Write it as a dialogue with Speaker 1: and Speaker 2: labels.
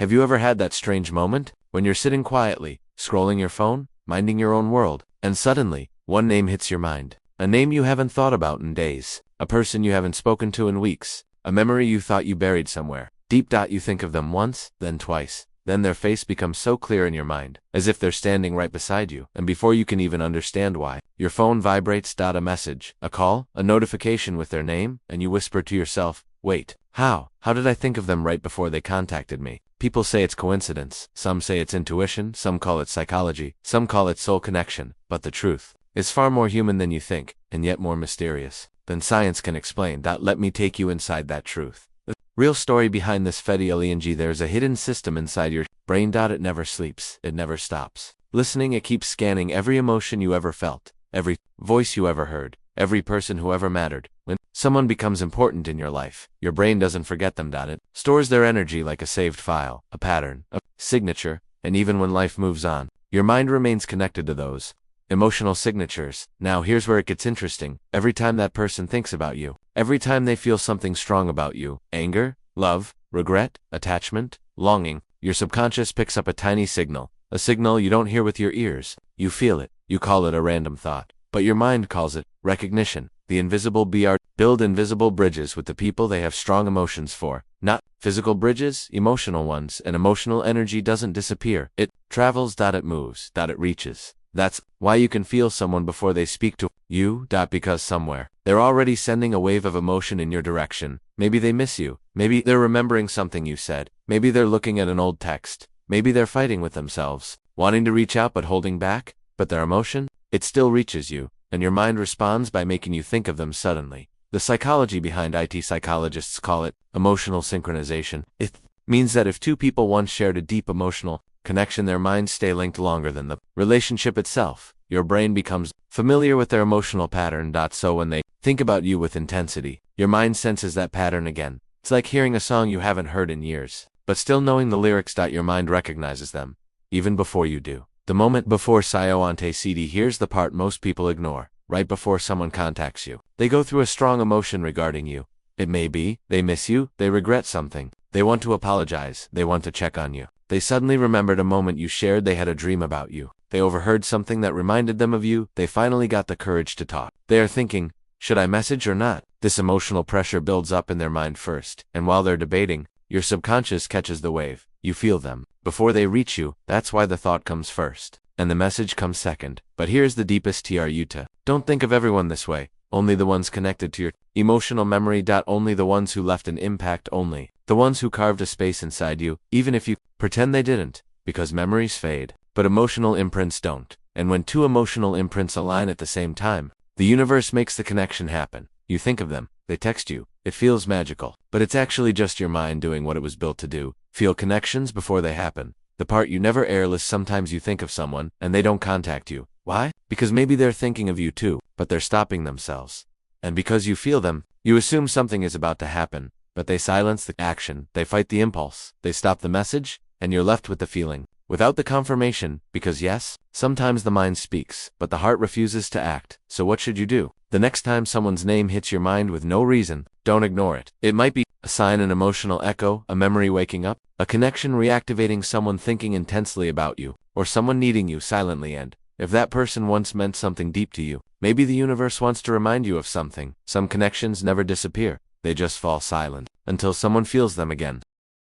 Speaker 1: Have you ever had that strange moment when you're sitting quietly, scrolling your phone, minding your own world, and suddenly, one name hits your mind? A name you haven't thought about in days, a person you haven't spoken to in weeks, a memory you thought you buried somewhere. Deep. You think of them once, then twice. Then their face becomes so clear in your mind, as if they're standing right beside you, and before you can even understand why, your phone vibrates. A message, a call, a notification with their name, and you whisper to yourself, wait, how did I think of them right before they contacted me? People say it's coincidence, some say it's intuition, some call it psychology, some call it soul connection, but the truth is far more human than you think, and yet more mysterious than science can explain. Let me take you inside that truth. The real story behind this Fedi. There's a hidden system inside your brain. It never sleeps, it never stops listening. It keeps scanning every emotion you ever felt, every voice you ever heard, every person who ever mattered. When someone becomes important in your life, your brain doesn't forget them. It stores their energy like a saved file, a pattern, a signature, and even when life moves on, your mind remains connected to those emotional signatures. Now here's where it gets interesting. Every time that person thinks about you, every time they feel something strong about you, anger, love, regret, attachment, longing, your subconscious picks up a tiny signal, a signal you don't hear with your ears. You feel it, you call it a random thought, but your mind calls it recognition. The invisible BR build invisible bridges with the people they have strong emotions for. Not physical bridges, emotional ones, and emotional energy doesn't disappear. It travels. It moves. It reaches. That's why you can feel someone before they speak to you. Because somewhere, they're already sending a wave of emotion in your direction. Maybe they miss you. Maybe they're remembering something you said. Maybe they're looking at an old text. Maybe they're fighting with themselves, wanting to reach out but holding back. But their emotion, it still reaches you, and your mind responds by making you think of them suddenly. The psychology behind it, psychologists call it emotional synchronization. It means that if two people once shared a deep emotional connection, their minds stay linked longer than the relationship itself. Your brain becomes familiar with their emotional pattern. So when they think about you with intensity, your mind senses that pattern again. It's like hearing a song you haven't heard in years, but still knowing the lyrics. Your mind recognizes them, even before you do. The moment before Sayonte CD. Here's the part most people ignore. Right before someone contacts you, they go through a strong emotion regarding you. It may be they miss you, they regret something, they want to apologize, they want to check on you. They suddenly remembered a moment you shared, they had a dream about you. They overheard something that reminded them of you, they finally got the courage to talk. They are thinking, should I message or not? This emotional pressure builds up in their mind first, and while they're debating, your subconscious catches the wave. You feel them before they reach you. That's why the thought comes first, and the message comes second. But here's the deepest truth. Don't think of everyone this way. Only the ones connected to your emotional memory. Only the ones who left an impact. Only the ones who carved a space inside you, even if you pretend they didn't. Because memories fade, but emotional imprints don't. And when two emotional imprints align at the same time, the universe makes the connection happen. You think of them, they text you, it feels magical. But it's actually just your mind doing what it was built to do. Feel connections before they happen. The part you never air is sometimes you think of someone, and they don't contact you. Why? Because maybe they're thinking of you too, but they're stopping themselves. And because you feel them, you assume something is about to happen, but they silence the action, they fight the impulse, they stop the message, and you're left with the feeling, without the confirmation. Because yes, sometimes the mind speaks, but the heart refuses to act. So what should you do? The next time someone's name hits your mind with no reason, don't ignore it. It might be a sign, an emotional echo, a memory waking up, a connection reactivating, someone thinking intensely about you, or someone needing you silently. And if that person once meant something deep to you, maybe the universe wants to remind you of something. Some connections never disappear, they just fall silent until someone feels them again.